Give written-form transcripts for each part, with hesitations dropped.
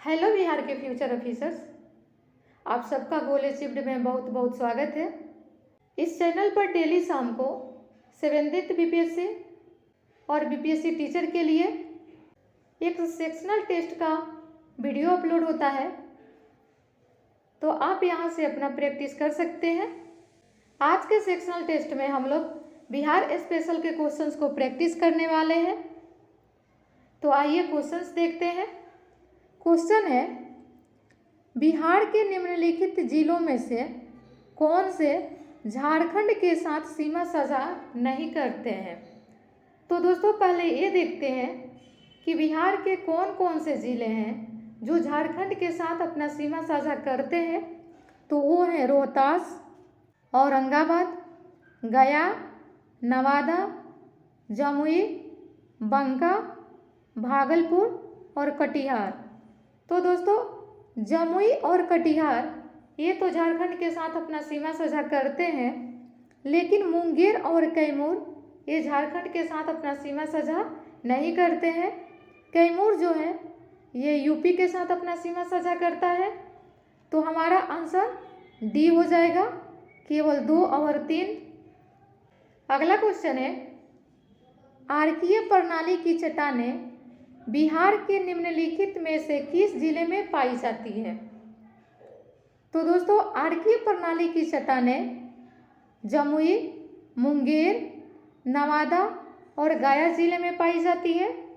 Hello Bihar के future officers, आप सबका गोल अचीव्ड में बहुत बहुत स्वागत है। इस चैनल पर डेली शाम को 7th बीपीएससी और बीपीएससी टीचर के लिए एक सेक्शनल टेस्ट का वीडियो अपलोड होता है, तो आप यहां से अपना प्रैक्टिस कर सकते हैं। आज के सेक्शनल टेस्ट में हम लोग बिहार स्पेशल के क्वेश्चंस को प्रैक्टिस करने वाले हैं। तो आइए क्वेश्चंस देखते हैं। क्वेश्चन है, बिहार के निम्नलिखित जिलों में से कौन से झारखंड के साथ सीमा साझा नहीं करते हैं। तो दोस्तों पहले ये देखते हैं कि बिहार के कौन कौन से ज़िले हैं जो झारखंड के साथ अपना सीमा साझा करते हैं। तो वो हैं रोहतास, औरंगाबाद, गया, नवादा, जमुई, बांका, भागलपुर और कटिहार। तो दोस्तों जमुई और कटिहार ये तो झारखंड के साथ अपना सीमा साझा करते हैं, लेकिन मुंगेर और कैमूर ये झारखंड के साथ अपना सीमा साझा नहीं करते हैं। कैमूर जो है ये यूपी के साथ अपना सीमा साझा करता है। तो हमारा आंसर डी हो जाएगा, केवल 2 और 3। अगला क्वेश्चन है, आर्कीय प्रणाली की चट्टानें बिहार के निम्नलिखित में से किस जिले में पाई जाती है। तो दोस्तों आर्कीय प्रणाली की चट्टानें जमुई, मुंगेर, नवादा और गया जिले में पाई जाती है,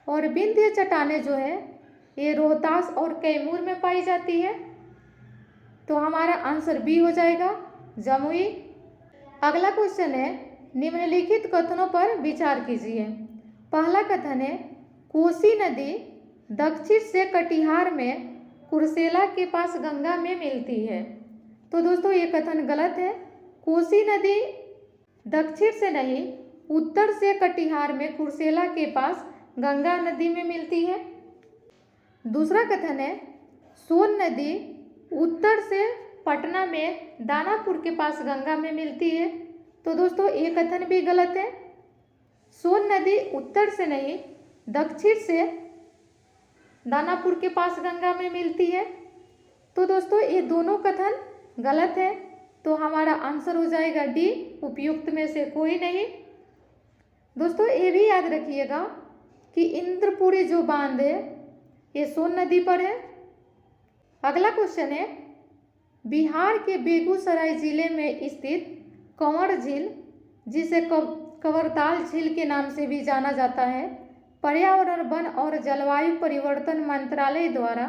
और विंध्य चट्टानें जो है ये रोहतास और कैमूर में पाई जाती है। तो हमारा आंसर बी हो जाएगा, जमुई। अगला क्वेश्चन है, निम्नलिखित कथनों पर विचार कीजिए। पहला कथन है, कोसी नदी दक्षिण से कटिहार में कुर्सेला के पास गंगा में मिलती है। तो दोस्तों ये कथन गलत है। कोसी नदी दक्षिण से नहीं, उत्तर से कटिहार में कुर्सेला के पास गंगा नदी में मिलती है। दूसरा कथन है, सोन नदी उत्तर से पटना में दानापुर के पास गंगा में मिलती है। तो दोस्तों ये कथन भी गलत है। सोन नदी उत्तर से नहीं, दक्षिण से दानापुर के पास गंगा में मिलती है। तो दोस्तों ये दोनों कथन गलत है। तो हमारा आंसर हो जाएगा डी, उपयुक्त में से कोई नहीं। दोस्तों ये भी याद रखिएगा कि इंद्रपुरी जो बांध है ये सोन नदी पर है। अगला क्वेश्चन है, बिहार के बेगूसराय जिले में स्थित कंवर झील, जिसे कंवरताल झील के नाम से भी जाना जाता है, पर्यावरण, वन और जलवायु परिवर्तन मंत्रालय द्वारा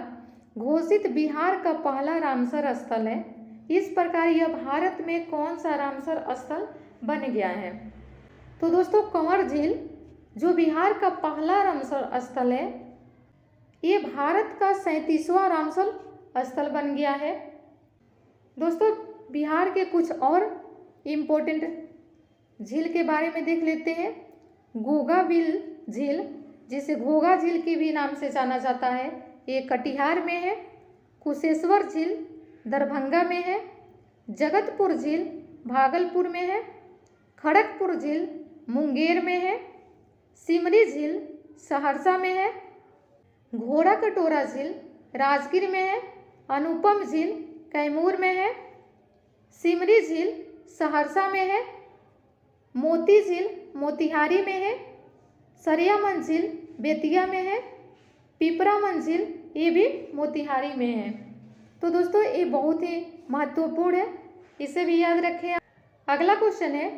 घोषित बिहार का पहला रामसर स्थल है। इस प्रकार यह भारत में कौन सा रामसर स्थल बन गया है। तो दोस्तों कंवर झील जो बिहार का पहला रामसर स्थल है, ये भारत का 37वां रामसर स्थल बन गया है। दोस्तों बिहार के कुछ और इम्पोर्टेंट झील के बारे में देख लेते हैं। गोगाबिल झील, जिसे घोघा झील के भी नाम से जाना जाता है, ये कटिहार में है। कुशेश्वर झील दरभंगा में है। जगतपुर झील भागलपुर में है। खड़गपुर झील मुंगेर में है। सिमरी झील सहरसा में है। घोड़ा कटोरा झील राजगीर में है। अनुपम झील कैमूर में है। सिमरी झील सहरसा में है। मोती झील मोतिहारी में है। सरियामन झील बेतिया में है। पिपरामन झील ये भी मोतिहारी में है। तो दोस्तों ये बहुत ही महत्वपूर्ण है, इसे भी याद रखें। अगला क्वेश्चन है,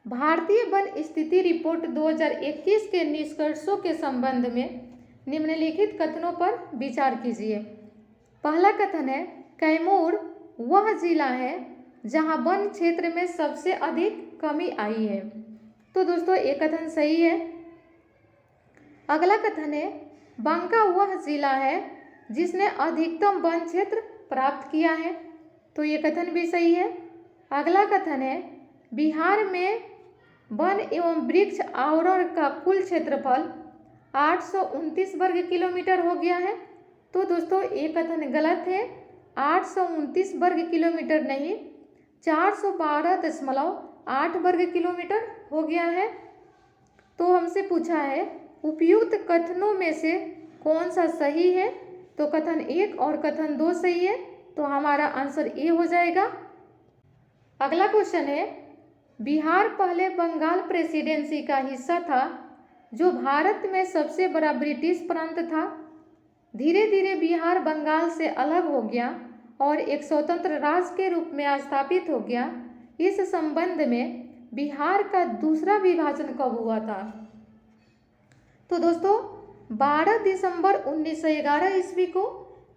भारतीय वन स्थिति रिपोर्ट 2021 के निष्कर्षों के संबंध में निम्नलिखित कथनों पर विचार कीजिए। पहला कथन है, कैमूर वह जिला है जहां वन क्षेत्र में सबसे अधिक कमी आई है। तो दोस्तों ये कथन सही है। अगला कथन है, बांका वह जिला है जिसने अधिकतम वन क्षेत्र प्राप्त किया है। तो ये कथन भी सही है। अगला कथन है, बिहार में वन एवं वृक्ष आवरण का कुल क्षेत्रफल 829 वर्ग किलोमीटर हो गया है। तो दोस्तों ये कथन गलत है। 829 वर्ग किलोमीटर नहीं, 412.8 वर्ग किलोमीटर हो गया है। तो हमसे पूछा है, उपयुक्त कथनों में से कौन सा सही है। तो कथन 1 और कथन 2 सही है, तो हमारा आंसर ए हो जाएगा। अगला क्वेश्चन है, बिहार पहले बंगाल प्रेसिडेंसी का हिस्सा था जो भारत में सबसे बड़ा ब्रिटिश प्रांत था। धीरे धीरे बिहार बंगाल से अलग हो गया और एक स्वतंत्र राज्य के रूप में स्थापित हो गया। इस संबंध में बिहार का दूसरा विभाजन कब हुआ था? तो दोस्तों 12 दिसंबर 1911 ईस्वी को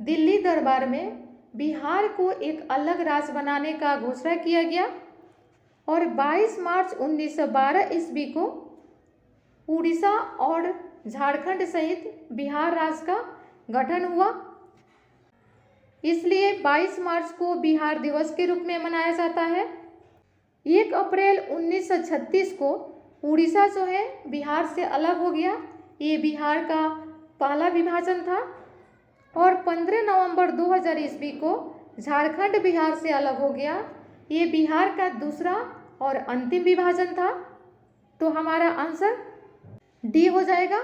दिल्ली दरबार में बिहार को एक अलग राज्य बनाने का घोषणा किया गया और 22 मार्च 1912 ईस्वी को उड़ीसा और झारखंड सहित बिहार राज्य का गठन हुआ। इसलिए 22 मार्च को बिहार दिवस के रूप में मनाया जाता है। 1 अप्रैल 1936 को उड़ीसा जो है बिहार से अलग हो गया। ये बिहार का पहला विभाजन था। और 15 नवंबर 2000 ईस्वी को झारखंड बिहार से अलग हो गया। ये बिहार का दूसरा और अंतिम विभाजन था। तो हमारा आंसर डी हो जाएगा।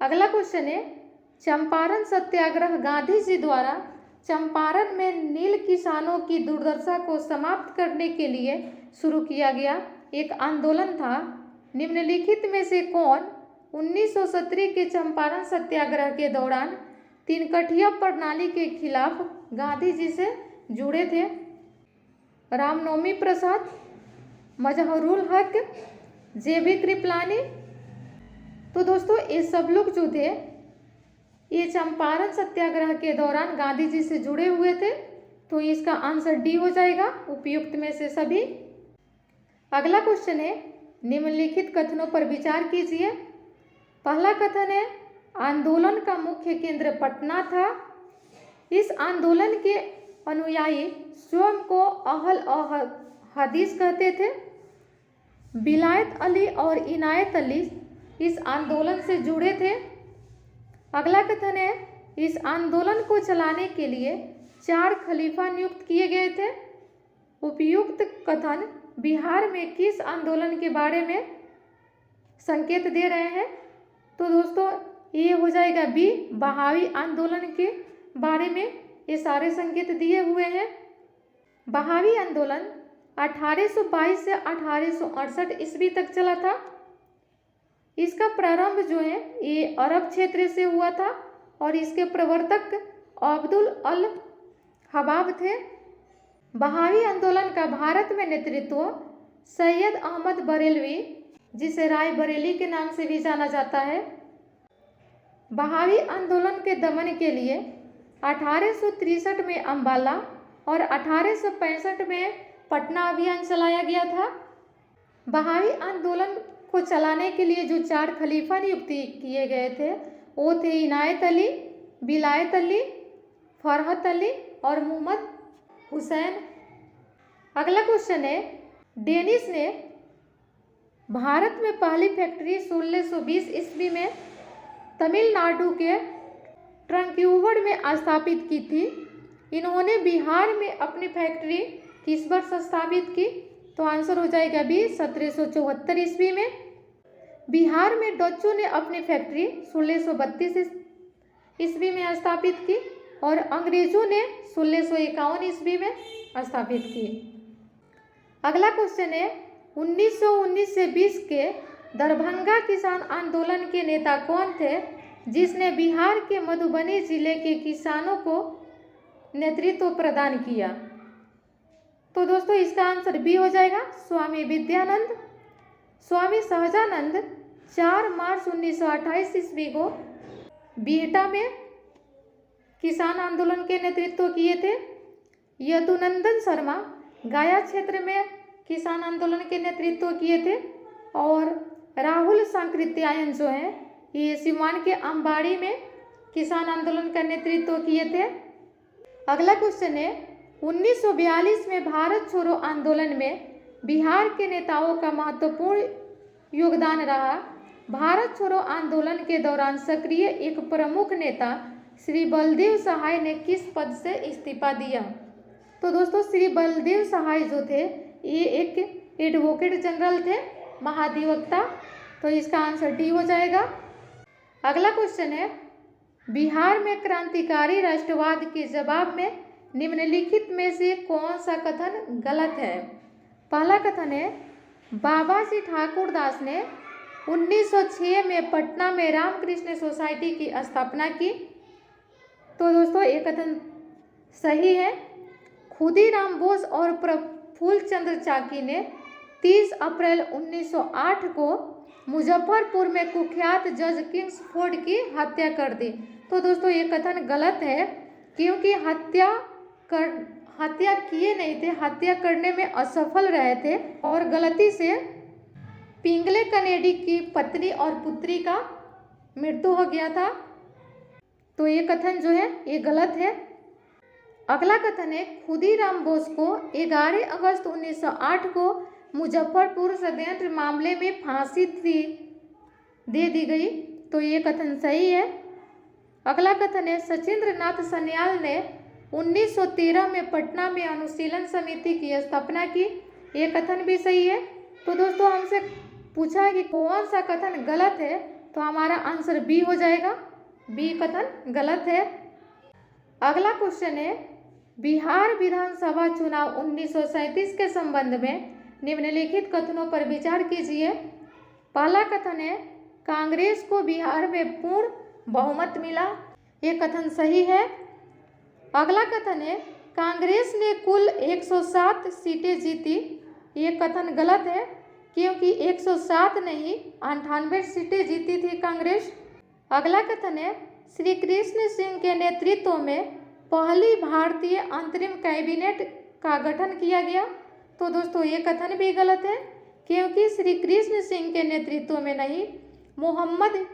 अगला क्वेश्चन है, चंपारण सत्याग्रह गांधी जी द्वारा चंपारण में नील किसानों की दुर्दशा को समाप्त करने के लिए शुरू किया गया एक आंदोलन था। निम्नलिखित में से कौन 1917 के चंपारण सत्याग्रह के दौरान तीनकठिया प्रणाली के खिलाफ गांधी जी से जुड़े थे? रामनवमी प्रसाद, मजहरूल हक, जेबी कृपलानी। तो दोस्तों ये सब लोग जो थे ये चंपारण सत्याग्रह के दौरान गांधी जी से जुड़े हुए थे। तो इसका आंसर डी हो जाएगा, उपयुक्त में से सभी। अगला क्वेश्चन है, निम्नलिखित कथनों पर विचार कीजिए। पहला कथन है, आंदोलन का मुख्य केंद्र पटना था। इस आंदोलन के अनुयायी स्वयं को अहल हदीस कहते थे। विलायत अली और इनायत अली इस आंदोलन से जुड़े थे। अगला कथन है, इस आंदोलन को चलाने के लिए 4 खलीफा नियुक्त किए गए थे। उपयुक्त कथन बिहार में किस आंदोलन के बारे में संकेत दे रहे हैं? तो दोस्तों ये हो जाएगा बी, बहावी आंदोलन के बारे में ये सारे संकेत दिए हुए हैं। बहावी आंदोलन 1822 से 1868 ईस्वी तक चला था। इसका प्रारंभ जो है ये अरब क्षेत्र से हुआ था और इसके प्रवर्तक अब्दुल अल हबाब थे। बहावी आंदोलन का भारत में नेतृत्व सैयद अहमद बरेलवी, जिसे राय बरेली के नाम से भी जाना जाता है। बहावी आंदोलन के दमन के लिए 1863 में अम्बाला और 1865 में पटना अभियान चलाया गया था। बहावी आंदोलन को चलाने के लिए जो 4 खलीफा नियुक्त किए गए थे वो थे इनायत अली, विलायत अली, फरहत अली और मोहम्मद हुसैन। अगला क्वेश्चन है, डेनिस ने भारत में पहली फैक्ट्री 1620 ईस्वी में तमिलनाडु के ट्रंक्यूवड में स्थापित की थी। इन्होंने बिहार में अपनी फैक्ट्री किस वर्ष स्थापित की? तो आंसर हो जाएगा बी, 1774 ईस्वी में। बिहार में डच्चों ने अपनी फैक्ट्री 1632 ईस्वी में स्थापित की और अंग्रेजों ने 1651 ईस्वी में स्थापित की। अगला क्वेश्चन है, 1919 से 20 के दरभंगा किसान आंदोलन के नेता कौन थे जिसने बिहार के मधुबनी जिले के किसानों को नेतृत्व प्रदान किया? तो दोस्तों इसका आंसर बी हो जाएगा, स्वामी विद्यानंद। स्वामी सहजानंद 4 मार्च 1928 ईस्वी को बिहटा में किसान आंदोलन के नेतृत्व किए थे। यदुनंदन शर्मा गया क्षेत्र में किसान आंदोलन के नेतृत्व किए थे और राहुल सांकृत्यायन जो है ये सिवान के अंबाड़ी में किसान आंदोलन का नेतृत्व किए थे। अगला क्वेश्चन है, 1942 में भारत छोड़ो आंदोलन में बिहार के नेताओं का महत्वपूर्ण योगदान रहा। भारत छोड़ो आंदोलन के दौरान सक्रिय एक प्रमुख नेता श्री बलदेव सहाय ने किस पद से इस्तीफा दिया? तो दोस्तों श्री बलदेव सहाय जो थे ये एक एडवोकेट जनरल थे, महाधिवक्ता। तो इसका आंसर डी हो जाएगा। अगला क्वेश्चन है, बिहार में क्रांतिकारी राष्ट्रवाद के जवाब में निम्नलिखित में से कौन सा कथन गलत है? पहला कथन है, बाबा जी ठाकुर दास ने 1906 में पटना में रामकृष्ण सोसाइटी की स्थापना की। तो दोस्तों ये कथन सही है। खुदीराम बोस और प्रफुल्ल चंद्र चाकी ने 30 अप्रैल 1908 को मुजफ्फरपुर में कुख्यात जज किंग्सफोर्ड की हत्या कर दी। तो दोस्तों ये कथन गलत है, क्योंकि हत्या किए नहीं थे, हत्या करने में असफल रहे थे और गलती से पिंगले कनेडी की पत्नी और पुत्री का मृत्यु हो गया था। तो ये कथन जो है ये गलत है। अगला कथन है, खुदीराम बोस को 11 अगस्त 1908 को मुजफ्फरपुर षड्यंत्र मामले में फांसी दे दी गई। तो ये कथन सही है। अगला कथन है, सचिंद्र नाथ सन्याल ने 1913 में पटना में अनुशीलन समिति की स्थापना की। ये कथन भी सही है। तो दोस्तों हमसे पूछा है कि कौन सा कथन गलत है, तो हमारा आंसर बी हो जाएगा। बी कथन गलत है। अगला क्वेश्चन है, बिहार विधानसभा चुनाव 1937 के संबंध में निम्नलिखित कथनों पर विचार कीजिए। पहला कथन है, कांग्रेस को बिहार में पूर्ण बहुमत मिला। ये कथन सही है। अगला कथन है, कांग्रेस ने कुल 107 सीटें जीती। ये कथन गलत है, क्योंकि 107 नहीं 98 सीटें जीती थी कांग्रेस। अगला कथन है, श्री कृष्ण सिंह के नेतृत्व में पहली भारतीय अंतरिम कैबिनेट का गठन किया गया। तो दोस्तों ये कथन भी गलत है, क्योंकि श्री कृष्ण सिंह के नेतृत्व में नहीं, मोहम्मद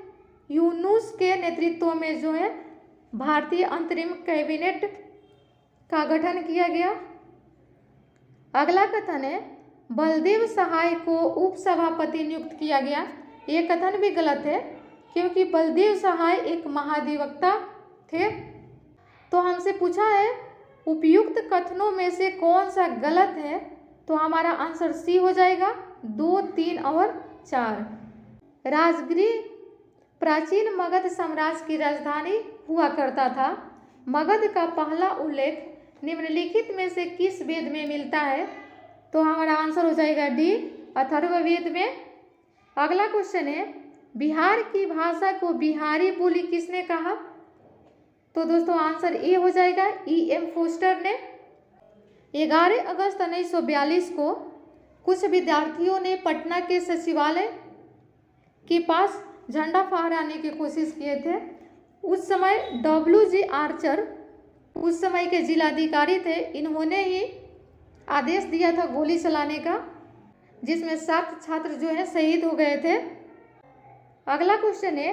यूनुस के नेतृत्व में जो है भारतीय अंतरिम कैबिनेट का गठन किया गया। अगला कथन है, बलदेव सहाय को उपसभापति नियुक्त किया गया। ये कथन भी गलत है, क्योंकि बलदेव सहाय एक महाधिवक्ता थे। तो हमसे पूछा है उपयुक्त कथनों में से कौन सा गलत है, तो हमारा आंसर सी हो जाएगा। 2, 3 और 4। राजगृह प्राचीन मगध साम्राज्य की राजधानी हुआ करता था। मगध का पहला उल्लेख निम्नलिखित में से किस वेद में मिलता है? तो हमारा आंसर हो जाएगा डी, अथर्ववेद में। अगला क्वेश्चन है, बिहार की भाषा को बिहारी बोली किसने कहा? तो दोस्तों आंसर ए हो जाएगा, E.M. फोस्टर ने। 11 अगस्त 1942 को कुछ विद्यार्थियों ने पटना के सचिवालय के पास झंडा फहराने की कोशिश किए थे। उस समय W.G. आर्चर उस समय के जिलाधिकारी थे। इन्होंने ही आदेश दिया था गोली चलाने का, जिसमें 7 छात्र जो है शहीद हो गए थे। अगला क्वेश्चन है,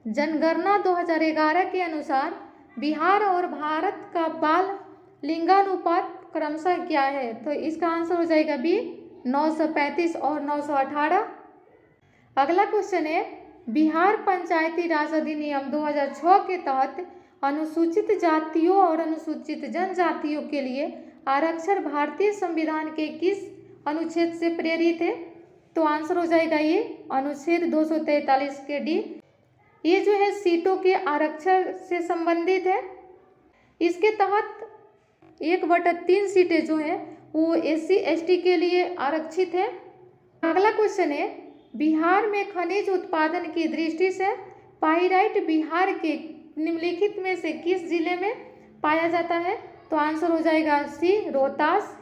जनगणना 2011 के अनुसार बिहार और भारत का बाल लिंगानुपात क्रमशः क्या है? तो इसका आंसर हो जाएगा बी, 935 और 918। अगला क्वेश्चन है, बिहार पंचायती राज अधिनियम 2006 के तहत अनुसूचित जातियों और अनुसूचित जनजातियों के लिए आरक्षण भारतीय संविधान के किस अनुच्छेद से प्रेरित है? तो आंसर हो जाएगा ये अनुच्छेद 243 के डी। ये जो है सीटों के आरक्षण से संबंधित है। इसके तहत 1/3 सीटें जो है वो SC ST के लिए आरक्षित है। अगला क्वेश्चन है, बिहार में खनिज उत्पादन की दृष्टि से पाइराइट बिहार के निम्नलिखित में से किस जिले में पाया जाता है? तो आंसर हो जाएगा सी, रोहतास।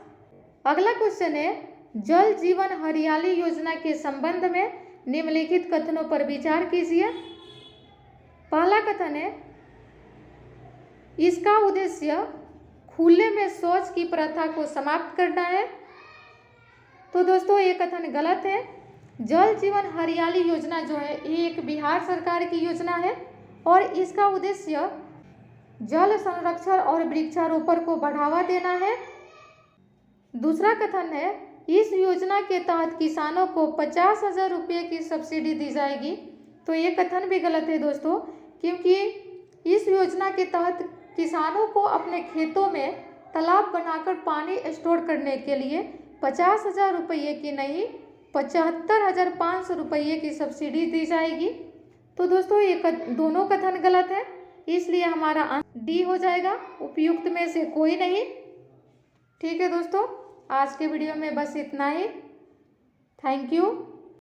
अगला क्वेश्चन है, जल जीवन हरियाली योजना के संबंध में निम्नलिखित कथनों पर विचार कीजिए। पहला कथन है, इसका उद्देश्य खुले में शौच की प्रथा को समाप्त करना है। तो दोस्तों ये कथन गलत है। जल जीवन हरियाली योजना जो है ये एक बिहार सरकार की योजना है और इसका उद्देश्य जल संरक्षण और वृक्षारोपण को बढ़ावा देना है। दूसरा कथन है, इस योजना के तहत किसानों को 50,000 रुपये की सब्सिडी दी जाएगी। तो ये कथन भी गलत है दोस्तों, क्योंकि इस योजना के तहत किसानों को अपने खेतों में तालाब बनाकर पानी स्टोर करने के लिए 50,000 रुपये की नहीं 75,500 रुपये की सब्सिडी दी जाएगी। तो दोस्तों ये दोनों कथन गलत है। इसलिए हमारा आंसर डी हो जाएगा, उपयुक्त में से कोई नहीं। ठीक है दोस्तों, आज के वीडियो में बस इतना ही। Thank you.